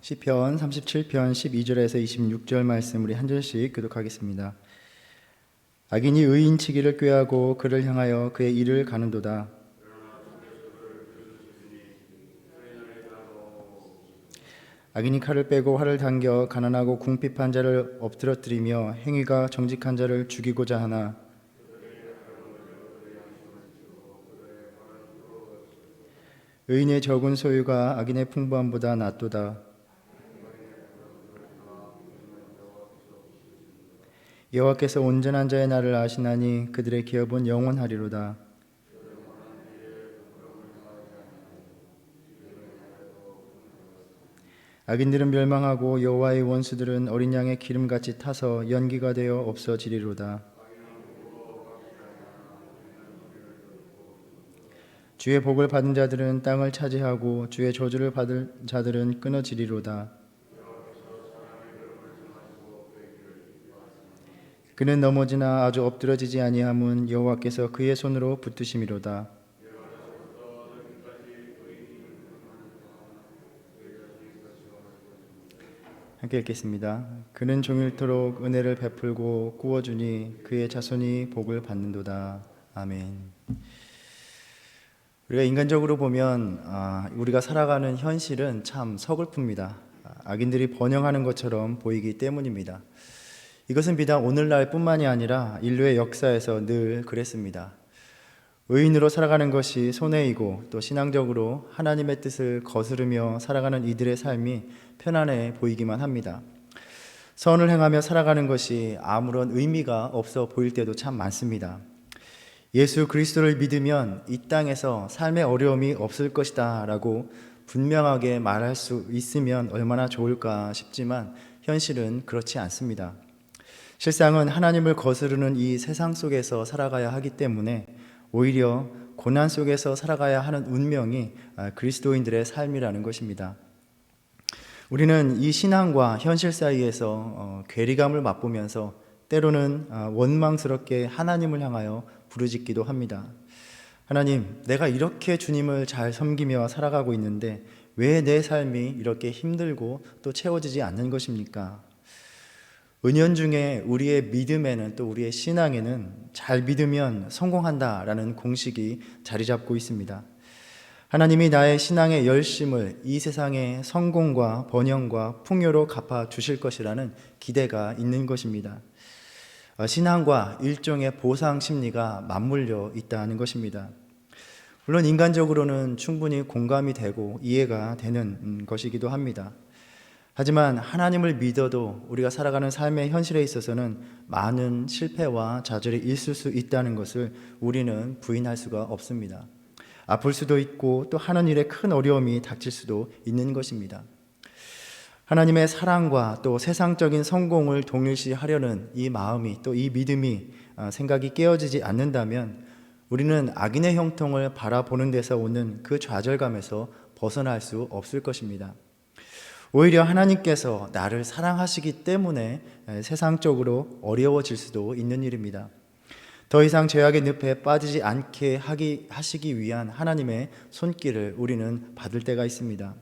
시편 37편 12절에서 26절 말씀 우리 한 절씩 교독하겠습니다. 악인이 의인치기를 꾀하고 그를 향하여 그의 일을 가는도다. 악인이 칼을 빼고 활을 당겨 가난하고 궁핍한 자를 엎드러뜨리며 행위가 정직한 자를 죽이고자 하나 의인의 적은 소유가 악인의 풍부함보다 낫도다. 여호와께서 온전한 자의 날을 아시나니 그들의 기업은 영원하리로다. 악인들은 멸망하고 여호와의 원수들은 어린 양의 기름같이 타서 연기가 되어 없어지리로다. 주의 복을 받은 자들은 땅을 차지하고 주의 저주를 받을 자들은 끊어지리로다. 그는 넘어지나 아주 엎드러지지 아니함은 여호와께서 그의 손으로 붙드심이로다. 함께 읽겠습니다. 그는 종일토록 은혜를 베풀고 구워주니 그의 자손이 복을 받는도다. 아멘. 우리가 인간적으로 보면 우리가 살아가는 현실은 참 서글픕니다. 악인들이 번영하는 것처럼 보이기 때문입니다. 이것은 비단 오늘날 뿐만이 아니라 인류의 역사에서 늘 그랬습니다. 의인으로 살아가는 것이 손해이고 또 신앙적으로 하나님의 뜻을 거스르며 살아가는 이들의 삶이 편안해 보이기만 합니다. 선을 행하며 살아가는 것이 아무런 의미가 없어 보일 때도 참 많습니다. 예수 그리스도를 믿으면 이 땅에서 삶의 어려움이 없을 것이다 라고 분명하게 말할 수 있으면 얼마나 좋을까 싶지만 현실은 그렇지 않습니다. 실상은 하나님을 거스르는 이 세상 속에서 살아가야 하기 때문에 오히려 고난 속에서 살아가야 하는 운명이 그리스도인들의 삶이라는 것입니다. 우리는 이 신앙과 현실 사이에서 괴리감을 맛보면서 때로는 원망스럽게 하나님을 향하여 부르짖기도 합니다. 하나님, 내가 이렇게 주님을 잘 섬기며 살아가고 있는데 왜 내 삶이 이렇게 힘들고 또 채워지지 않는 것입니까? 은연중에 우리의 믿음에는 또 우리의 신앙에는 잘 믿으면 성공한다라는 공식이 자리 잡고 있습니다. 하나님이 나의 신앙의 열심을 이 세상의 성공과 번영과 풍요로 갚아 주실 것이라는 기대가 있는 것입니다. 신앙과 일종의 보상 심리가 맞물려 있다는 것입니다. 물론 인간적으로는 충분히 공감이 되고 이해가 되는 것이기도 합니다. 하지만 하나님을 믿어도 우리가 살아가는 삶의 현실에 있어서는 많은 실패와 좌절이 있을 수 있다는 것을 우리는 부인할 수가 없습니다. 아플 수도 있고 또 하는 일에 큰 어려움이 닥칠 수도 있는 것입니다. 하나님의 사랑과 또 세상적인 성공을 동일시하려는 이 마음이 또 이 믿음이 생각이 깨어지지 않는다면 우리는 악인의 형통을 바라보는 데서 오는 그 좌절감에서 벗어날 수 없을 것입니다. 오히려 하나님께서 나를 사랑하시기 때문에 세상적으로 어려워질 수도 있는 일입니다. 더 이상 죄악의 늪에 빠지지 않게 하시기 위한 하나님의 손길을 우리는 받을 때가 있습니다.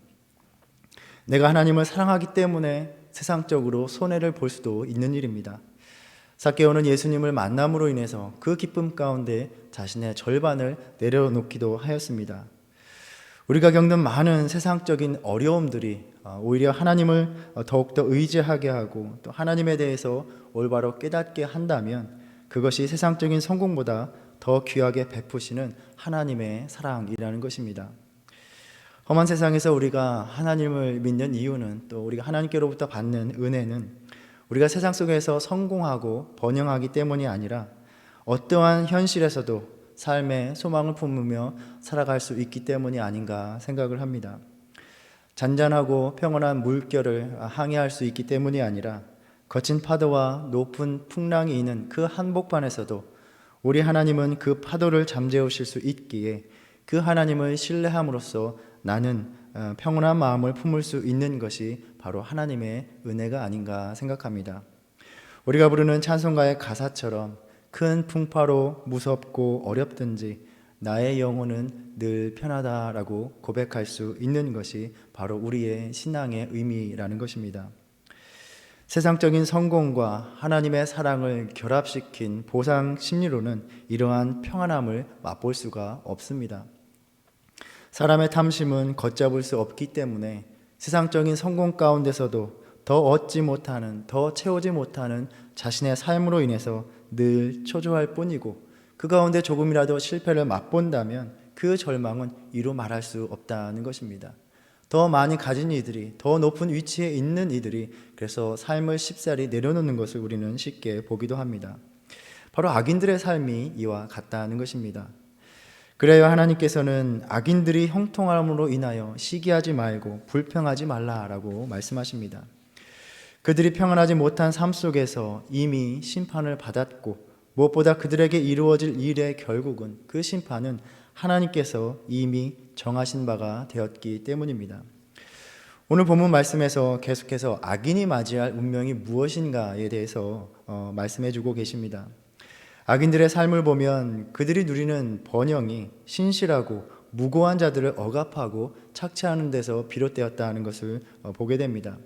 내가 하나님을 사랑하기 때문에 세상적으로 손해를 볼 수도 있는 일입니다. 삭개오는 예수님을 만남으로 인해서 그 기쁨 가운데 자신의 절반을 내려놓기도 하였습니다. 우리가 겪는 많은 세상적인 어려움들이 오히려 하나님을 더욱더 의지하게 하고 또 하나님에 대해서 올바로 깨닫게 한다면 그것이 세상적인 성공보다 더 귀하게 베푸시는 하나님의 사랑이라는 것입니다. 험한 세상에서 우리가 하나님을 믿는 이유는 또 우리가 하나님께로부터 받는 은혜는 우리가 세상 속에서 성공하고 번영하기 때문이 아니라 어떠한 현실에서도 삶의 소망을 품으며 살아갈 수 있기 때문이 아닌가 생각을 합니다. 잔잔하고 평온한 물결을 항해할 수 있기 때문이 아니라 거친 파도와 높은 풍랑이 있는 그 한복판에서도 우리 하나님은 그 파도를 잠재우실 수 있기에 그 하나님을 신뢰함으로써 나는 평온한 마음을 품을 수 있는 것이 바로 하나님의 은혜가 아닌가 생각합니다. 우리가 부르는 찬송가의 가사처럼 큰 풍파로 무섭고 어렵든지 나의 영혼은 늘 편하다라고 고백할 수 있는 것이 바로 우리의 신앙의 의미라는 것입니다. 세상적인 성공과 하나님의 사랑을 결합시킨 보상 심리로는 이러한 평안함을 맛볼 수가 없습니다. 사람의 탐심은 걷잡을 수 없기 때문에 세상적인 성공 가운데서도 더 얻지 못하는, 더 채우지 못하는 자신의 삶으로 인해서 늘 초조할 뿐이고, 그 가운데 조금이라도 실패를 맛본다면 그 절망은 이루 말할 수 없다는 것입니다. 더 많이 가진 이들이, 더 높은 위치에 있는 이들이 그래서 삶을 쉽사리 내려놓는 것을 우리는 쉽게 보기도 합니다. 바로 악인들의 삶이 이와 같다는 것입니다. 그래야 하나님께서는 악인들이 형통함으로 인하여 시기하지 말고 불평하지 말라라고 말씀하십니다. 그들이 평안하지 못한 삶 속에서 이미 심판을 받았고, 무엇보다 그들에게 이루어질 일의 결국은, 그 심판은 하나님께서 이미 정하신 바가 되었기 때문입니다. 오늘 본문 말씀에서 계속해서 악인이 맞이할 운명이 무엇인가에 대해서 말씀해 주고 계십니다. 악인들의 삶을 보면 그들이 누리는 번영이 신실하고 무고한 자들을 억압하고 착취하는 데서 비롯되었다는 것을 보게 됩니다.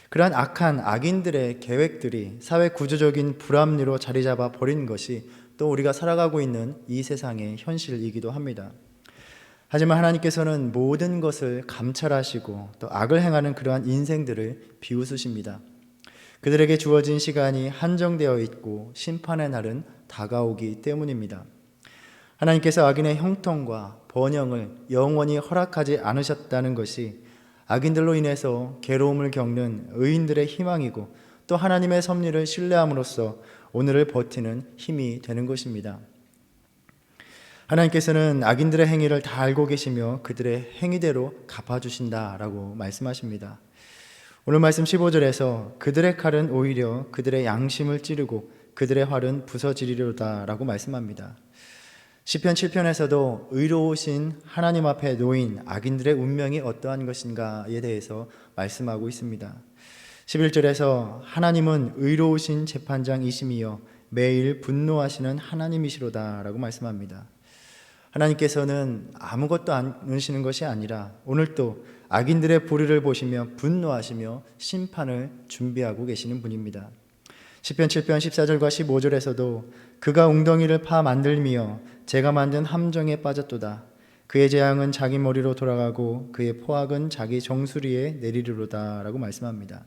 그러한 악한 악인들의 계획들이 사회 구조적인 불합리로 자리 잡아 버린 것이 또 우리가 살아가고 있는 이 세상의 현실이기도 합니다. 하지만 하나님께서는 모든 것을 감찰하시고 또 악을 행하는 그러한 인생들을 비웃으십니다. 그들에게 주어진 시간이 한정되어 있고 심판의 날은 다가오기 때문입니다. 하나님께서 악인의 형통과 번영을 영원히 허락하지 않으셨다는 것이 악인들로 인해서 괴로움을 겪는 의인들의 희망이고, 또 하나님의 섭리를 신뢰함으로써 오늘을 버티는 힘이 되는 것입니다. 하나님께서는 악인들의 행위를 다 알고 계시며 그들의 행위대로 갚아주신다라고 말씀하십니다. 오늘 말씀 15절에서 그들의 칼은 오히려 그들의 양심을 찌르고 그들의 활은 부서지리로다라고 말씀합니다. 시편 7편에서도 의로우신 하나님 앞에 놓인 악인들의 운명이 어떠한 것인가에 대해서 말씀하고 있습니다. 11절에서 하나님은 의로우신 재판장이시며 매일 분노하시는 하나님이시로다라고 말씀합니다. 하나님께서는 아무것도 않으시는 것이 아니라 오늘도 악인들의 불의를 보시며 분노하시며 심판을 준비하고 계시는 분입니다. 시편 7편 14절과 15절에서도 그가 웅덩이를 파 만들며 제가 만든 함정에 빠졌도다. 그의 재앙은 자기 머리로 돌아가고 그의 포악은 자기 정수리에 내리리로다 라고 말씀합니다.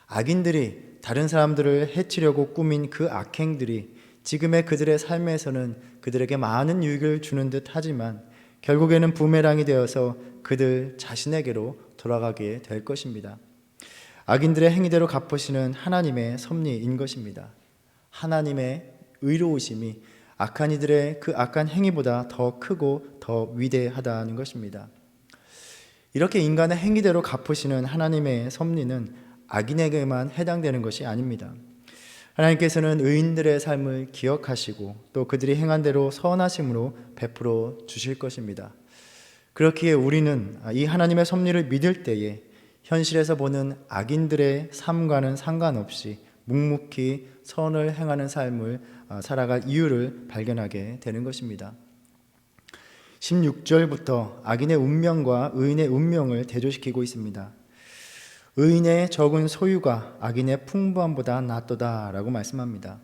악인들이 다른 사람들을 해치려고 꾸민 그 악행들이 지금의 그들의 삶에서는 그들에게 많은 유익을 주는 듯 하지만 결국에는 부메랑이 되어서 그들 자신에게로 돌아가게 될 것입니다. 악인들의 행위대로 갚으시는 하나님의 섭리인 것입니다. 하나님의 의로우심이 악한 이들의 그 악한 행위보다 더 크고 더 위대하다는 것입니다. 이렇게 인간의 행위대로 갚으시는 하나님의 섭리는 악인에게만 해당되는 것이 아닙니다. 하나님께서는 의인들의 삶을 기억하시고 또 그들이 행한 대로 선하심으로 베풀어 주실 것입니다. 그렇기에 우리는 이 하나님의 섭리를 믿을 때에 현실에서 보는 악인들의 삶과는 상관없이 묵묵히 선을 행하는 삶을 살아갈 이유를 발견하게 되는 것입니다. 16절부터 악인의 운명과 의인의 운명을 대조시키고 있습니다. 의인의 적은 소유가 악인의 풍부함보다 낫도다 라고 말씀합니다.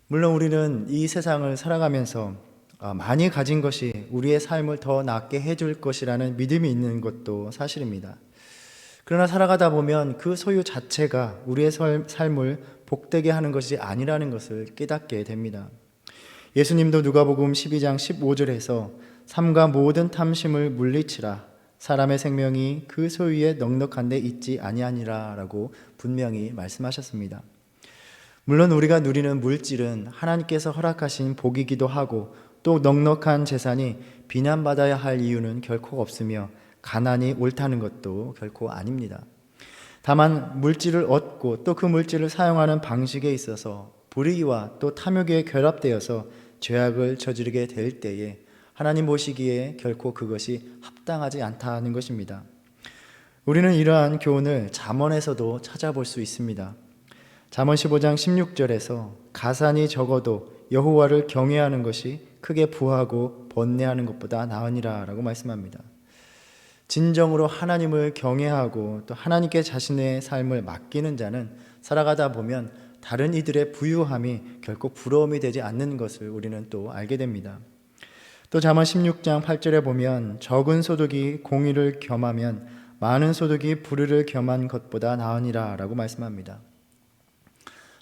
물론 우리는 이 세상을 살아가면서 많이 가진 것이 우리의 삶을 더 낫게 해줄 것이라는 믿음이 있는 것도 사실입니다. 그러나 살아가다 보면 그 소유 자체가 우리의 삶을 복되게 하는 것이 아니라는 것을 깨닫게 됩니다. 예수님도 누가복음 12장 15절에서 삼가 모든 탐심을 물리치라 사람의 생명이 그 소유에 넉넉한 데 있지 아니하니라 라고 분명히 말씀하셨습니다. 물론 우리가 누리는 물질은 하나님께서 허락하신 복이기도 하고 또 넉넉한 재산이 비난받아야 할 이유는 결코 없으며 가난이 옳다는 것도 결코 아닙니다. 다만 물질을 얻고 또 그 물질을 사용하는 방식에 있어서 불의와 또 탐욕에 결합되어서 죄악을 저지르게 될 때에 하나님 보시기에 결코 그것이 합당하지 않다는 것입니다. 우리는 이러한 교훈을 잠언에서도 찾아볼 수 있습니다. 잠언 15장 16절에서 가산이 적어도 여호와를 경외하는 것이 크게 부하고 번뇌하는 것보다 나으니라 라고 말씀합니다. 진정으로 하나님을 경외하고 또 하나님께 자신의 삶을 맡기는 자는 살아가다 보면 다른 이들의 부유함이 결코 부러움이 되지 않는 것을 우리는 또 알게 됩니다. 또 잠언 16장 8절에 보면 적은 소득이 공의를 겸하면 많은 소득이 불의를 겸한 것보다 나으니라 라고 말씀합니다.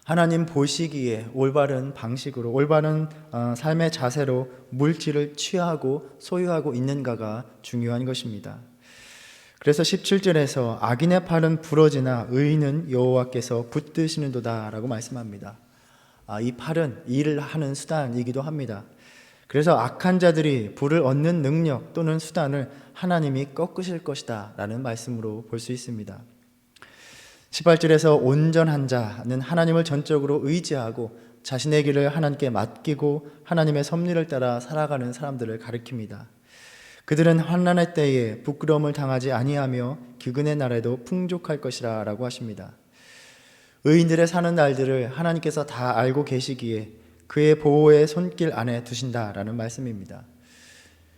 하나님 보시기에 올바른 방식으로 올바른 삶의 자세로 물질을 취하고 소유하고 있는가가 중요한 것입니다. 그래서 17절에서 악인의 팔은 부러지나 의인은 여호와께서 붙드시는도다 라고 말씀합니다. 이 팔은 일을 하는 수단이기도 합니다. 그래서 악한 자들이 부를 얻는 능력 또는 수단을 하나님이 꺾으실 것이다 라는 말씀으로 볼 수 있습니다. 18절에서 온전한 자는 하나님을 전적으로 의지하고 자신의 길을 하나님께 맡기고 하나님의 섭리를 따라 살아가는 사람들을 가리킵니다. 그들은 환난의 때에 부끄러움을 당하지 아니하며 기근의 날에도 풍족할 것이라 라고 하십니다. 의인들의 사는 날들을 하나님께서 다 알고 계시기에 그의 보호의 손길 안에 두신다라는 말씀입니다.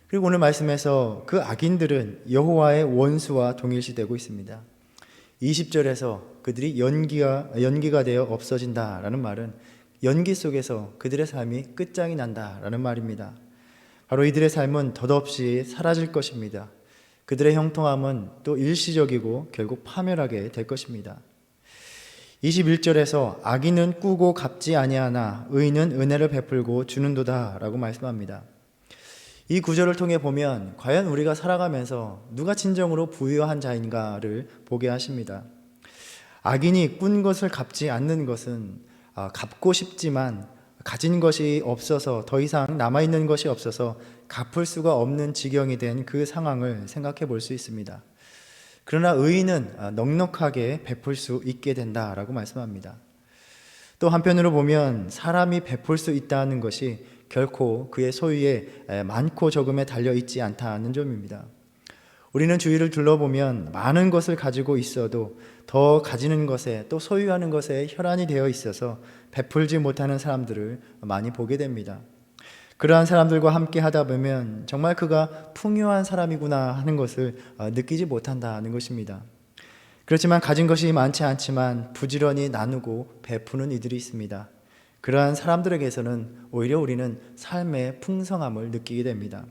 그리고 오늘 말씀에서 그 악인들은 여호와의 원수와 동일시되고 있습니다. 20절에서 그들이 연기가 되어 없어진다라는 말은 연기 속에서 그들의 삶이 끝장이 난다라는 말입니다. 바로 이들의 삶은 덧없이 사라질 것입니다. 그들의 형통함은 또 일시적이고 결국 파멸하게 될 것입니다. 21절에서 악인은 꾸고 갚지 아니하나 의인은 은혜를 베풀고 주는도다 라고 말씀합니다. 이 구절을 통해 보면 과연 우리가 살아가면서 누가 진정으로 부유한 자인가를 보게 하십니다. 악인이 꾼 것을 갚지 않는 것은 갚고 싶지만 가진 것이 없어서 더 이상 남아있는 것이 없어서 갚을 수가 없는 지경이 된 그 상황을 생각해 볼 수 있습니다. 그러나 의인은 넉넉하게 베풀 수 있게 된다라고 말씀합니다. 또 한편으로 보면 사람이 베풀 수 있다는 것이 결코 그의 소유에 많고 적음에 달려있지 않다는 점입니다. 우리는 주위를 둘러보면 많은 것을 가지고 있어도 더 가지는 것에 또 소유하는 것에 혈안이 되어 있어서 베풀지 못하는 사람들을 많이 보게 됩니다. 그러한 사람들과 함께 하다 보면 정말 그가 풍요한 사람이구나 하는 것을 느끼지 못한다는 것입니다. 그렇지만 가진 것이 많지 않지만 부지런히 나누고 베푸는 이들이 있습니다. 그러한 사람들에게서는 오히려 우리는 삶의 풍성함을 느끼게 됩니다.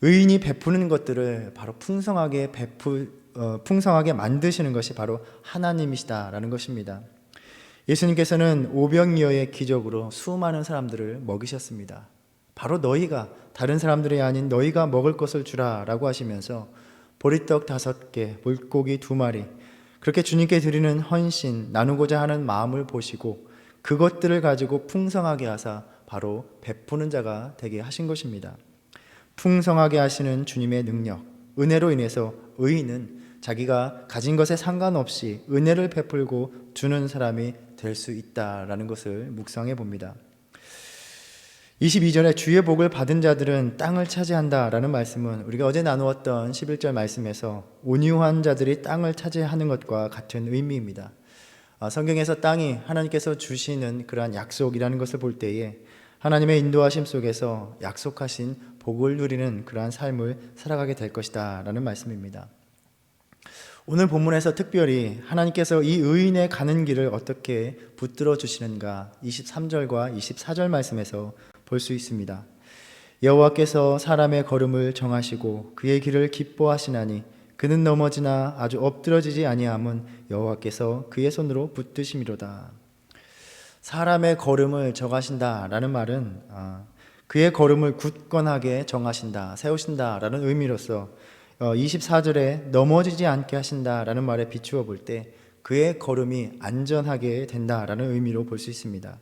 의인이 베푸는 것들을 바로 풍성하게 만드시는 것이 바로 하나님이시다라는 것입니다. 예수님께서는 오병이어의 기적으로 수많은 사람들을 먹이셨습니다. 바로 너희가 다른 사람들이 아닌 너희가 먹을 것을 주라 라고 하시면서 보리떡 5개, 물고기 2마리 그렇게 주님께 드리는 헌신, 나누고자 하는 마음을 보시고 그것들을 가지고 풍성하게 하사 바로 베푸는 자가 되게 하신 것입니다. 풍성하게 하시는 주님의 능력, 은혜로 인해서 의인은 자기가 가진 것에 상관없이 은혜를 베풀고 주는 사람이 될 수 있다라는 것을 묵상해 봅니다. 22절에 주의 복을 받은 자들은 땅을 차지한다라는 말씀은 우리가 어제 나누었던 11절 말씀에서 온유한 자들이 땅을 차지하는 것과 같은 의미입니다. 성경에서 땅이 하나님께서 주시는 그러한 약속이라는 것을 볼 때에 하나님의 인도하심 속에서 약속하신 복을 누리는 그러한 삶을 살아가게 될 것이다 라는 말씀입니다. 오늘 본문에서 특별히 하나님께서 이 의인의 가는 길을 어떻게 붙들어 주시는가 23절과 24절 말씀에서 볼 수 있습니다. 여호와께서 사람의 걸음을 정하시고 그의 길을 기뻐하시나니 그는 넘어지나 아주 엎드러지지 아니함은 여호와께서 그의 손으로 붙드심이로다. 사람의 걸음을 정하신다라는 말은 그의 걸음을 굳건하게 정하신다, 세우신다라는 의미로서 24절에 넘어지지 않게 하신다라는 말에 비추어 볼 때 그의 걸음이 안전하게 된다라는 의미로 볼 수 있습니다.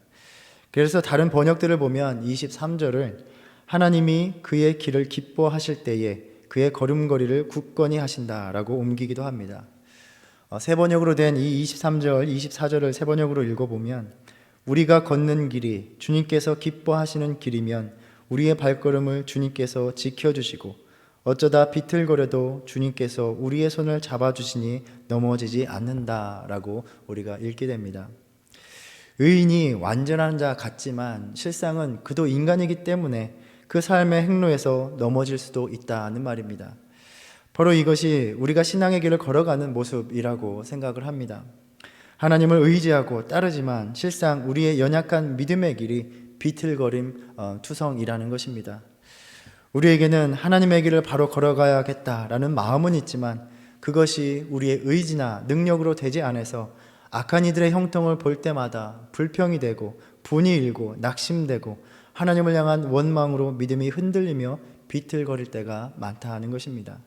그래서 다른 번역들을 보면 23절을 하나님이 그의 길을 기뻐하실 때에 그의 걸음걸이를 굳건히 하신다라고 옮기기도 합니다. 세 번역으로 된 이 23절, 24절을 세 번역으로 읽어보면 우리가 걷는 길이 주님께서 기뻐하시는 길이면 우리의 발걸음을 주님께서 지켜주시고 어쩌다 비틀거려도 주님께서 우리의 손을 잡아주시니 넘어지지 않는다라고 우리가 읽게 됩니다. 의인이 완전한 자 같지만 실상은 그도 인간이기 때문에 그 삶의 행로에서 넘어질 수도 있다는 말입니다. 바로 이것이 우리가 신앙의 길을 걸어가는 모습이라고 생각을 합니다. 하나님을 의지하고 따르지만 실상 우리의 연약한 믿음의 길이 비틀거림 투성이라는 것입니다. 우리에게는 하나님의 길을 바로 걸어가야겠다라는 마음은 있지만 그것이 우리의 의지나 능력으로 되지 않아서 악한 이들의 형통을 볼 때마다 불평이 되고 분이 일고 낙심되고 하나님을 향한 원망으로 믿음이 흔들리며 비틀거릴 때가 많다 하는 것입니다.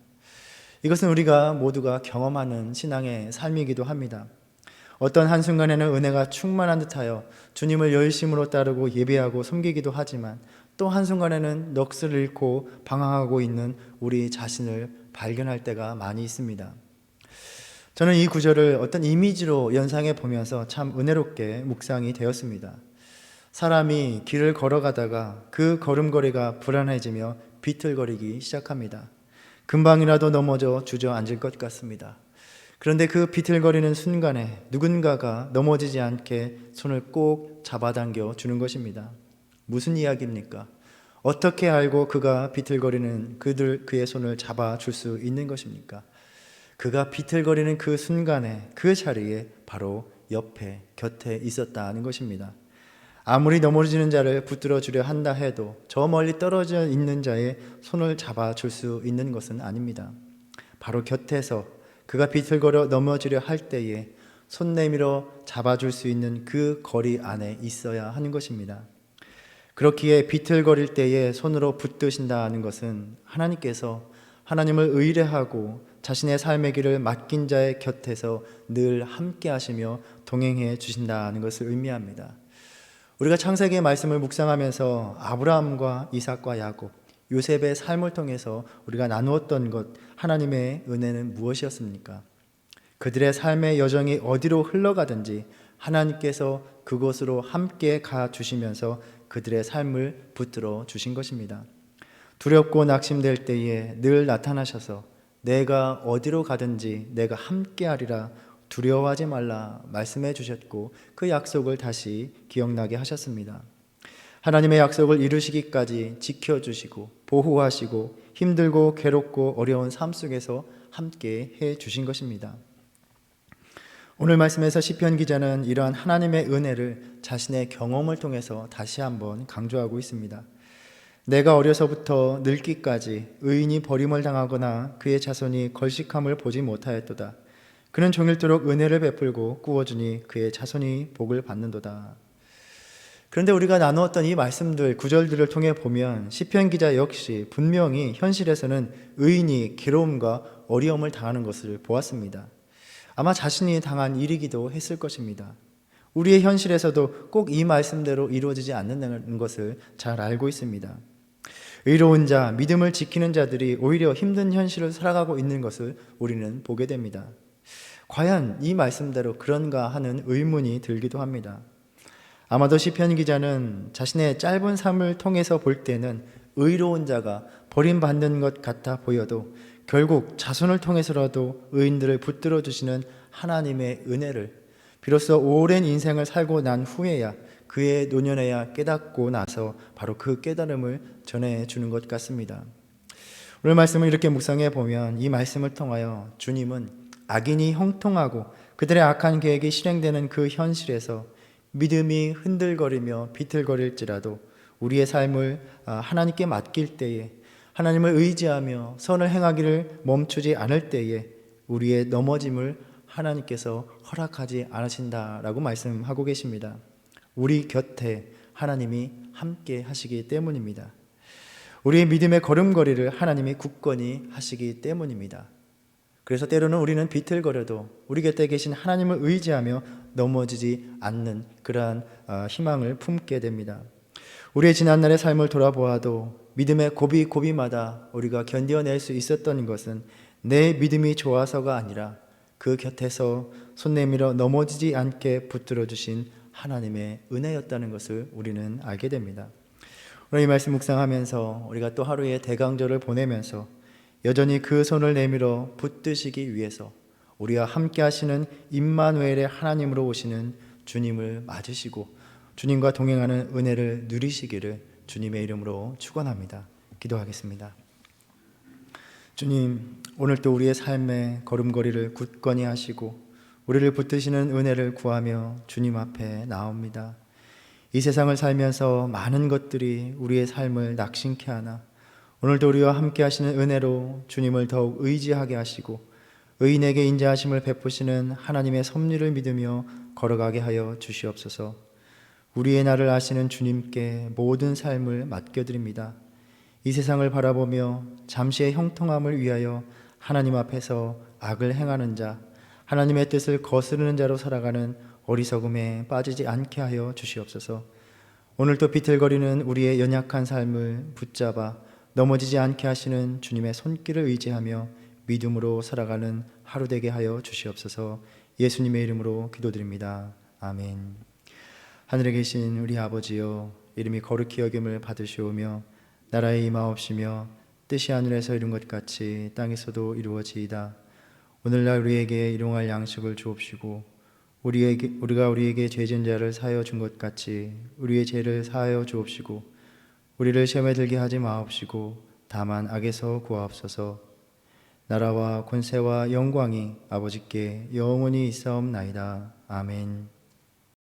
이것은 우리가 모두가 경험하는 신앙의 삶이기도 합니다. 어떤 한순간에는 은혜가 충만한 듯하여 주님을 열심으로 따르고 예배하고 섬기기도 하지만 또 한순간에는 넋을 잃고 방황하고 있는 우리 자신을 발견할 때가 많이 있습니다. 저는 이 구절을 어떤 이미지로 연상해 보면서 참 은혜롭게 묵상이 되었습니다. 사람이 길을 걸어가다가 그 걸음걸이가 불안해지며 비틀거리기 시작합니다. 금방이라도 넘어져 주저앉을 것 같습니다. 그런데 그 비틀거리는 순간에 누군가가 넘어지지 않게 손을 꼭 잡아당겨 주는 것입니다. 무슨 이야기입니까? 어떻게 알고 그가 비틀거리는 그의 손을 잡아줄 수 있는 것입니까? 그가 비틀거리는 그 순간에 그 자리에 바로 옆에 곁에 있었다는 것입니다. 아무리 넘어지는 자를 붙들어 주려 한다 해도 저 멀리 떨어져 있는 자의 손을 잡아줄 수 있는 것은 아닙니다. 바로 곁에서 그가 비틀거려 넘어지려 할 때에 손 내밀어 잡아줄 수 있는 그 거리 안에 있어야 하는 것입니다. 그렇기에 비틀거릴 때에 손으로 붙드신다는 것은 하나님께서 하나님을 의뢰하고 자신의 삶의 길을 맡긴 자의 곁에서 늘 함께 하시며 동행해 주신다는 것을 의미합니다. 우리가 창세기의 말씀을 묵상하면서 아브라함과 이삭과 야곱, 요셉의 삶을 통해서 우리가 나누었던 것, 하나님의 은혜는 무엇이었습니까? 그들의 삶의 여정이 어디로 흘러가든지 하나님께서 그곳으로 함께 가 주시면서 그들의 삶을 붙들어 주신 것입니다. 두렵고 낙심될 때에 늘 나타나셔서 내가 어디로 가든지 내가 함께하리라, 두려워하지 말라 말씀해 주셨고 그 약속을 다시 기억나게 하셨습니다. 하나님의 약속을 이루시기까지 지켜주시고 보호하시고 힘들고 괴롭고 어려운 삶 속에서 함께 해 주신 것입니다. 오늘 말씀에서 시편 기자는 이러한 하나님의 은혜를 자신의 경험을 통해서 다시 한번 강조하고 있습니다. 내가 어려서부터 늙기까지 의인이 버림을 당하거나 그의 자손이 걸식함을 보지 못하였도다. 그는 종일토록 은혜를 베풀고 꾸어주니 그의 자손이 복을 받는도다. 그런데 우리가 나누었던 이 말씀들, 구절들을 통해 보면 시편 기자 역시 분명히 현실에서는 의인이 괴로움과 어려움을 당하는 것을 보았습니다. 아마 자신이 당한 일이기도 했을 것입니다. 우리의 현실에서도 꼭 이 말씀대로 이루어지지 않는다는 것을 잘 알고 있습니다. 의로운 자, 믿음을 지키는 자들이 오히려 힘든 현실을 살아가고 있는 것을 우리는 보게 됩니다. 과연 이 말씀대로 그런가 하는 의문이 들기도 합니다. 아마도 시편 기자는 자신의 짧은 삶을 통해서 볼 때는 의로운 자가 버림받는 것 같아 보여도 결국 자손을 통해서라도 의인들을 붙들어 주시는 하나님의 은혜를 비로소 오랜 인생을 살고 난 후에야 그의 노년에야 깨닫고 나서 바로 그 깨달음을 전해주는 것 같습니다. 오늘 말씀을 이렇게 묵상해 보면 이 말씀을 통하여 주님은 악인이 형통하고 그들의 악한 계획이 실행되는 그 현실에서 믿음이 흔들거리며 비틀거릴지라도 우리의 삶을 하나님께 맡길 때에 하나님을 의지하며 선을 행하기를 멈추지 않을 때에 우리의 넘어짐을 하나님께서 허락하지 않으신다라고 말씀하고 계십니다. 우리 곁에 하나님이 함께 하시기 때문입니다. 우리의 믿음의 걸음걸이를 하나님이 굳건히 하시기 때문입니다. 그래서 때로는 우리는 비틀거려도 우리 곁에 계신 하나님을 의지하며 넘어지지 않는 그러한 희망을 품게 됩니다. 우리의 지난날의 삶을 돌아보아도 믿음의 고비고비마다 우리가 견뎌낼 수 있었던 것은 내 믿음이 좋아서가 아니라 그 곁에서 손 내밀어 넘어지지 않게 붙들어 주신 하나님의 은혜였다는 것을 우리는 알게 됩니다. 오늘 이 말씀 묵상하면서 우리가 또 하루의 대강절을 보내면서 여전히 그 손을 내밀어 붙드시기 위해서 우리와 함께 하시는 임마누엘의 하나님으로 오시는 주님을 맞으시고 주님과 동행하는 은혜를 누리시기를 주님의 이름으로 축원합니다. 기도하겠습니다. 주님, 오늘도 우리의 삶의 걸음걸이를 굳건히 하시고 우리를 붙드시는 은혜를 구하며 주님 앞에 나옵니다. 이 세상을 살면서 많은 것들이 우리의 삶을 낙심케 하나 오늘도 우리와 함께 하시는 은혜로 주님을 더욱 의지하게 하시고 의인에게 인자하심을 베푸시는 하나님의 섭리를 믿으며 걸어가게 하여 주시옵소서. 우리의 나를 아시는 주님께 모든 삶을 맡겨드립니다. 이 세상을 바라보며 잠시의 형통함을 위하여 하나님 앞에서 악을 행하는 자, 하나님의 뜻을 거스르는 자로 살아가는 어리석음에 빠지지 않게 하여 주시옵소서. 오늘도 비틀거리는 우리의 연약한 삶을 붙잡아 넘어지지 않게 하시는 주님의 손길을 의지하며 믿음으로 살아가는 하루 되게 하여 주시옵소서. 예수님의 이름으로 기도드립니다. 아멘. 하늘에 계신 우리 아버지여, 이름이 거룩히 여김을 받으시오며 나라의 임하옵시며 뜻이 하늘에서 이룬 것 같이 땅에서도 이루어지이다. 오늘날 우리에게 일용할 양식을 주옵시고 우리가 우리에게 죄진 자를 사하여 준 것 같이 우리의 죄를 사하여 주옵시고 우리를 시험에 들게 하지 마옵시고 다만 악에서 구하옵소서. 나라와 권세와 영광이 아버지께 영원히 있사옵나이다. 아멘.